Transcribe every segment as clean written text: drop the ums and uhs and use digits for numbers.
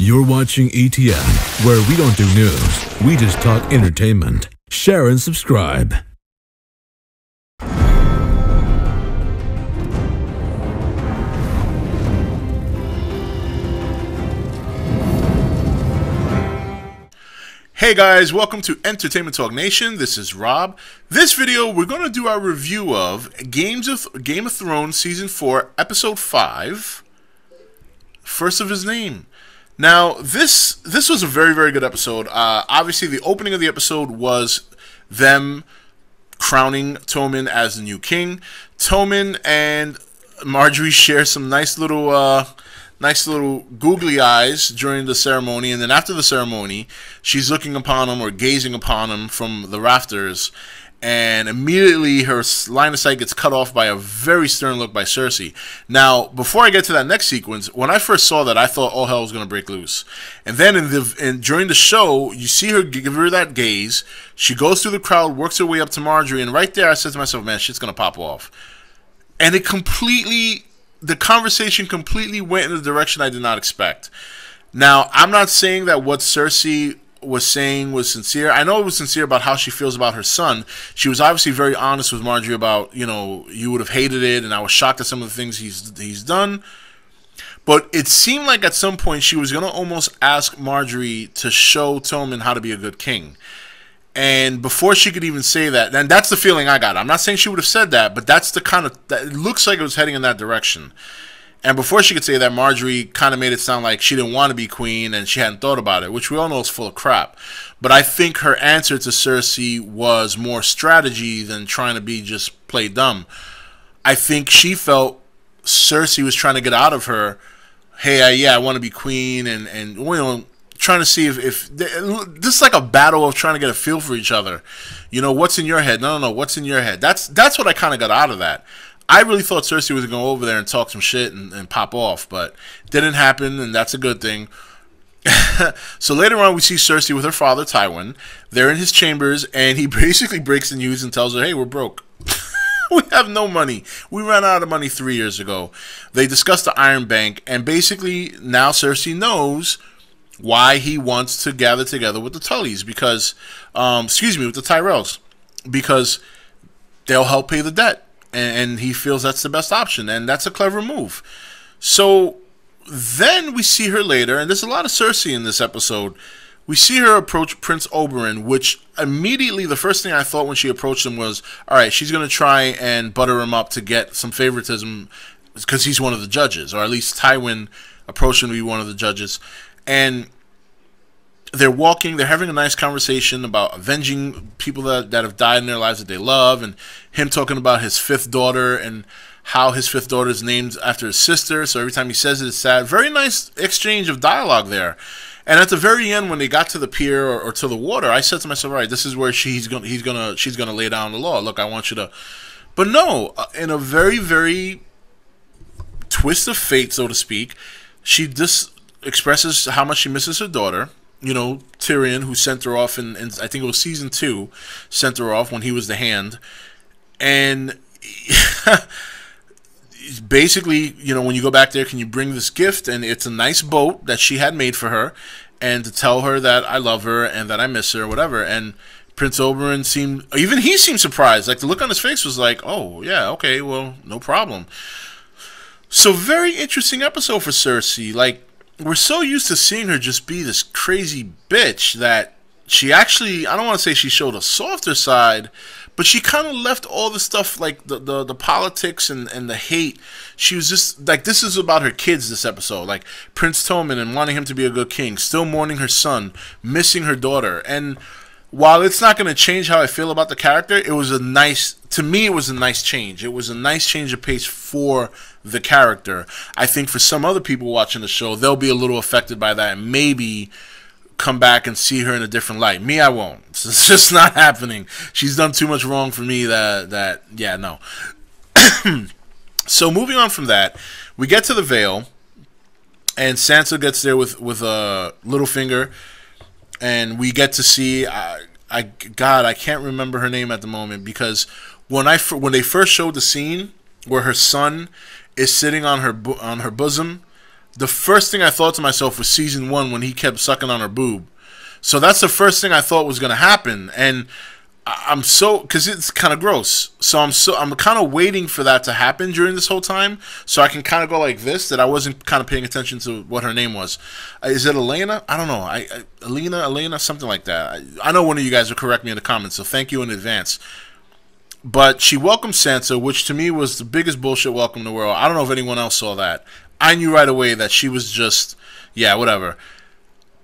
You're watching E.T.N, where we don't do news, we just talk entertainment. Share and subscribe. Hey guys, welcome to Entertainment Talk Nation. This is Rob. This video, we're going to do our review of Game of Thrones Season 4, Episode 5, First of His Name. Now, this was a very, very good episode. Obviously, the opening of the episode was them crowning Tommen as the new king. Tommen and Marjorie share some nice little googly eyes during the ceremony, and then after the ceremony, she's looking upon him or gazing upon him from the rafters, and immediately her line of sight gets cut off by a very stern look by Cersei. Now, before I get to that next sequence, when I first saw that, I thought all hell was going to break loose. And then during the show, you see her give her that gaze. She goes through the crowd, works her way up to Marjorie, and right there I said to myself, man, shit's going to pop off. And the conversation completely went in a direction I did not expect. Now, I'm not saying that what Cersei was saying was sincere. I know it was sincere about how she feels about her son. She was obviously very honest with Marjorie about, you know, you would have hated it, and I was shocked at some of the things he's done. But it seemed like at some point she was going to almost ask Marjorie to show Tommen how to be a good king. And before she could even say that, and that's the feeling I got. I'm not saying she would have said that, but that's the kind of, it looks like it was heading in that direction. And before she could say that, Marjorie kind of made it sound like she didn't want to be queen and she hadn't thought about it, which we all know is full of crap. But I think her answer to Cersei was more strategy than trying to be just play dumb. I think she felt Cersei was trying to get out of her, hey, yeah, I want to be queen, and you know, trying to see if this is like a battle of trying to get a feel for each other. You know, what's in your head? No, what's in your head? That's what I kind of got out of that. I really thought Cersei was going to go over there and talk some shit and pop off, but didn't happen, and that's a good thing. So later on, we see Cersei with her father, Tywin. They're in his chambers, and he basically breaks the news and tells her, hey, we're broke. We have no money. We ran out of money 3 years ago. They discuss the Iron Bank, and basically now Cersei knows why he wants to gather together with the Tullys, because, with the Tyrells, because they'll help pay the debt. And he feels that's the best option, and that's a clever move. So then we see her later, and there's a lot of Cersei in this episode. We see her approach Prince Oberyn, which immediately the first thing I thought when she approached him was, all right, she's going to try and butter him up to get some favoritism because he's one of the judges, or at least Tywin approached him to be one of the judges. And they're walking, they're having a nice conversation about avenging people that have died in their lives that they love, and him talking about his fifth daughter and how his fifth daughter is named after his sister, so every time he says it, it's sad. Very nice exchange of dialogue there. And at the very end, when they got to the pier or to the water, I said to myself, all right, this is where she's gonna lay down the law. Look, I want you to... But no, in a very, very twist of fate, so to speak, she just expresses how much she misses her daughter. You know, Tyrion, who sent her off in I think it was season 2, sent her off when he was the Hand. And basically, you know, when you go back there, can you bring this gift? And it's a nice boat that she had made for her, and to tell her that I love her and that I miss her or whatever. And Prince Oberyn he seemed surprised. Like, the look on his face was like, oh, yeah, okay, well, no problem. So very interesting episode for Cersei. Like, we're so used to seeing her just be this crazy bitch that she actually, I don't want to say she showed a softer side, but she kind of left all the stuff, like the politics and the hate. She was just, like, this is about her kids, this episode. Like, Prince Tommen and wanting him to be a good king, still mourning her son, missing her daughter. And while it's not going to change how I feel about the character, it was to me, it was a nice change. It was a nice change of pace for the character. I think for some other people watching the show, they'll be a little affected by that and maybe come back and see her in a different light. Me, I won't. It's just not happening. She's done too much wrong for me that yeah, no. So moving on from that, we get to the Vale, and Sansa gets there with Littlefinger, and we get to see God, I can't remember her name at the moment, because when they first showed the scene where her son is sitting on her bosom, the first thing I thought to myself was season 1 when he kept sucking on her boob. So that's the first thing I thought was going to happen, and I'm so, because it's kind of gross. So I'm kind of waiting for that to happen during this whole time, so I can kind of go like this, that I wasn't kind of paying attention to what her name was. Is it Elena? I don't know. Elena, something like that. I know one of you guys will correct me in the comments, so thank you in advance. But she welcomed Sansa, which to me was the biggest bullshit welcome in the world. I don't know if anyone else saw that. I knew right away that she was just, yeah, whatever.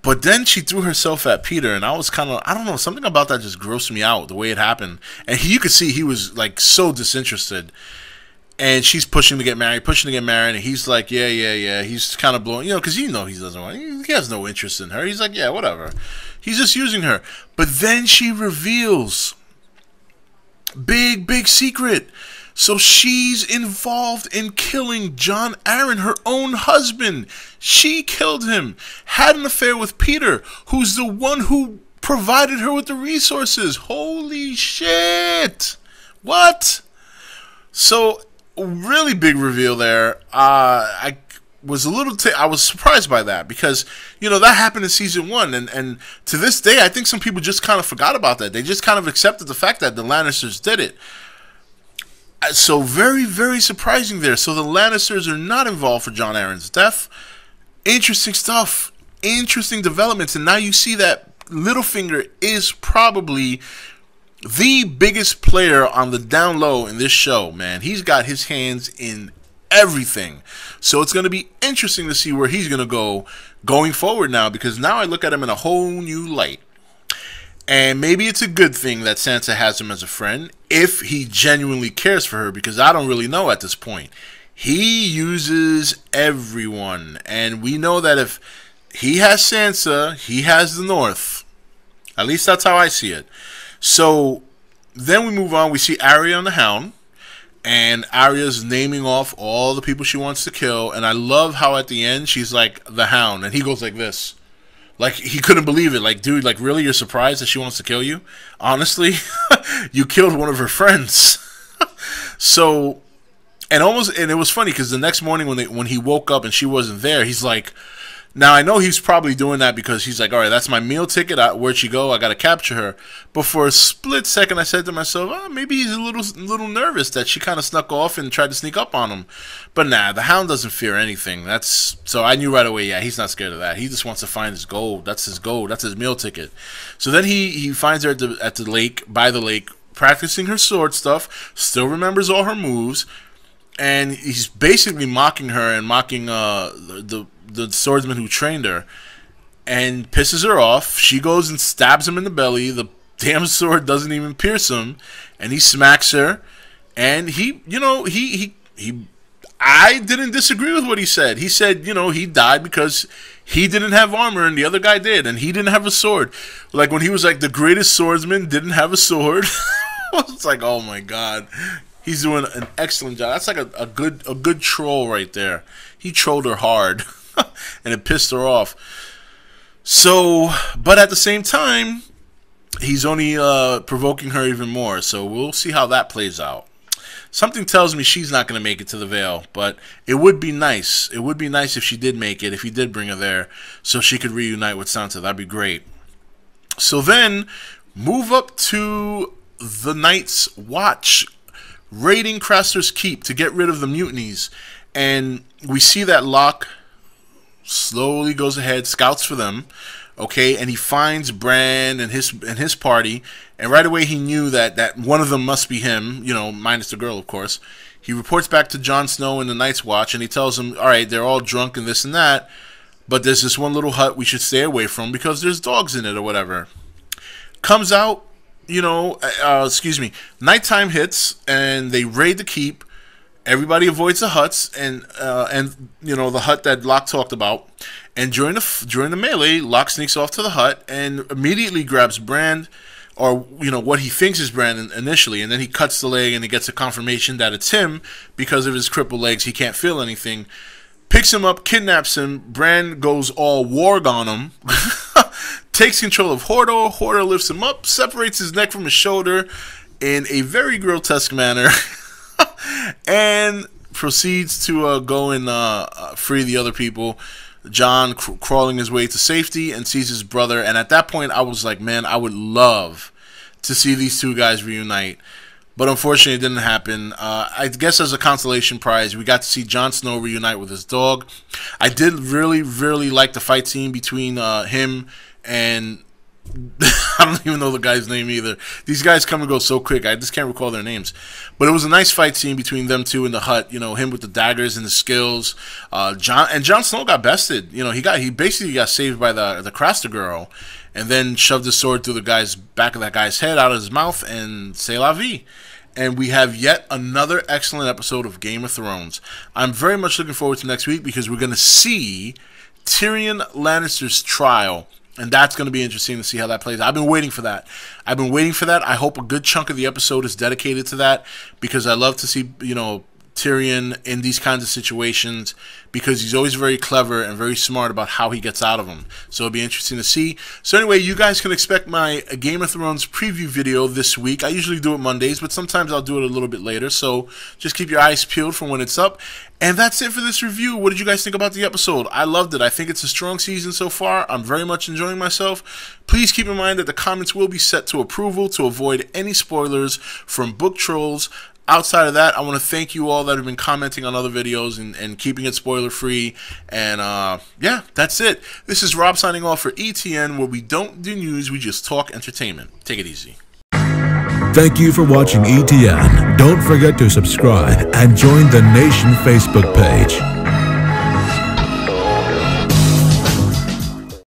But then she threw herself at Peter, and I was kind of, I don't know, something about that just grossed me out, the way it happened. And you could see he was, like, so disinterested. And she's pushing to get married, and he's like, yeah. He's kind of blowing, because he doesn't want, he has no interest in her. He's like, yeah, whatever. He's just using her. But then she reveals, big secret. So she's involved in killing Jon Arryn, her own husband. She killed him, had an affair with Peter, who's the one who provided her with the resources. Holy shit. What? So, really big reveal there. I was surprised by that, because, that happened in season 1, and to this day, I think some people just kind of forgot about that. They just kind of accepted the fact that the Lannisters did it. So very, very surprising there. So the Lannisters are not involved for Jon Arryn's death. Interesting stuff. Interesting developments. And now you see that Littlefinger is probably the biggest player on the down low in this show, man. He's got his hands in everything. So it's going to be interesting to see where he's going to go going forward now, because now I look at him in a whole new light. And maybe it's a good thing that Sansa has him as a friend, if he genuinely cares for her, because I don't really know at this point. He uses everyone, and we know that if he has Sansa, he has the North. At least that's how I see it. So then we move on. We see Arya and the Hound, and Arya's naming off all the people she wants to kill, and I love how at the end she's like, the Hound, and he goes like this. Like, he couldn't believe it. Like, dude, like, really, you're surprised that she wants to kill you? Honestly, you killed one of her friends. So, and it was funny, because the next morning when he woke up and she wasn't there, he's like, now I know he's probably doing that because he's like, all right, that's my meal ticket. Where'd she go? I got to capture her. But for a split second, I said to myself, oh, maybe he's a little nervous that she kind of snuck off and tried to sneak up on him. But nah, the Hound doesn't fear anything. So I knew right away, yeah, he's not scared of that. He just wants to find his gold. That's his gold. That's his meal ticket. So then he finds her at the lake, by the lake, practicing her sword stuff, still remembers all her moves, and he's basically mocking her and mocking the swordsman who trained her, and pisses her off. She goes and stabs him in the belly. The damn sword doesn't even pierce him, and he smacks her. And I didn't disagree with what he said. He said, he died because he didn't have armor and the other guy did, and he didn't have a sword. Like when he was like the greatest swordsman, didn't have a sword. It's like, oh my god. He's doing an excellent job. That's like a good troll right there. He trolled her hard, and it pissed her off. So, but at the same time, he's only provoking her even more. So we'll see how that plays out. Something tells me she's not going to make it to the Vale, but it would be nice. It would be nice if she did make it, if he did bring her there, so she could reunite with Sansa. That'd be great. So then, move up to the Night's Watch, raiding Krasters Keep to get rid of the mutinies. And we see that Locke slowly goes ahead, scouts for them, okay, and he finds Bran and his party, and right away he knew that one of them must be him, minus the girl, of course. He reports back to Jon Snow in the Night's Watch, and he tells him, all right, they're all drunk and this and that, but there's this one little hut we should stay away from because there's dogs in it or whatever. Comes out, nighttime hits, and they raid the keep. Everybody avoids the huts, and the hut that Locke talked about. And during the melee, Locke sneaks off to the hut and immediately grabs Bran, or what he thinks is Bran initially, and then he cuts the leg, and he gets a confirmation that it's him because of his crippled legs. He can't feel anything. Picks him up, kidnaps him. Bran goes all warg on him, takes control of Hordor. Hordor lifts him up, separates his neck from his shoulder in a very grotesque manner. And proceeds to go and free the other people. Jon crawling his way to safety and sees his brother. And at that point, I was like, man, I would love to see these two guys reunite. But unfortunately, it didn't happen. I guess as a consolation prize, we got to see Jon Snow reunite with his dog. I did really, really like the fight scene between him and... I don't even know the guy's name either. These guys come and go so quick, I just can't recall their names. But it was a nice fight scene between them two in the hut. You know, him with the daggers and the skills. Jon Snow got bested. You know, he basically got saved by the Krasters girl, and then shoved his sword through the guy's back of that guy's head, out of his mouth, and c'est la vie. And we have yet another excellent episode of Game of Thrones. I'm very much looking forward to next week because we're going to see Tyrion Lannister's trial. And that's going to be interesting to see how that plays. I've been waiting for that. I hope a good chunk of the episode is dedicated to that because I love to see, you know, Tyrion in these kinds of situations because he's always very clever and very smart about how he gets out of them. So it'll be interesting to see. So anyway, you guys can expect my Game of Thrones preview video this week. I usually do it Mondays, but sometimes I'll do it a little bit later. So just keep your eyes peeled for when it's up. And that's it for this review. What did you guys think about the episode? I loved it. I think it's a strong season so far. I'm very much enjoying myself. Please keep in mind that the comments will be set to approval to avoid any spoilers from book trolls. Outside of that, I want to thank you all that have been commenting on other videos and keeping it spoiler-free. And, yeah, that's it. This is Rob signing off for E.T.N, where we don't do news, we just talk entertainment. Take it easy. Thank you for watching E.T.N. Don't forget to subscribe and join the Nation Facebook page.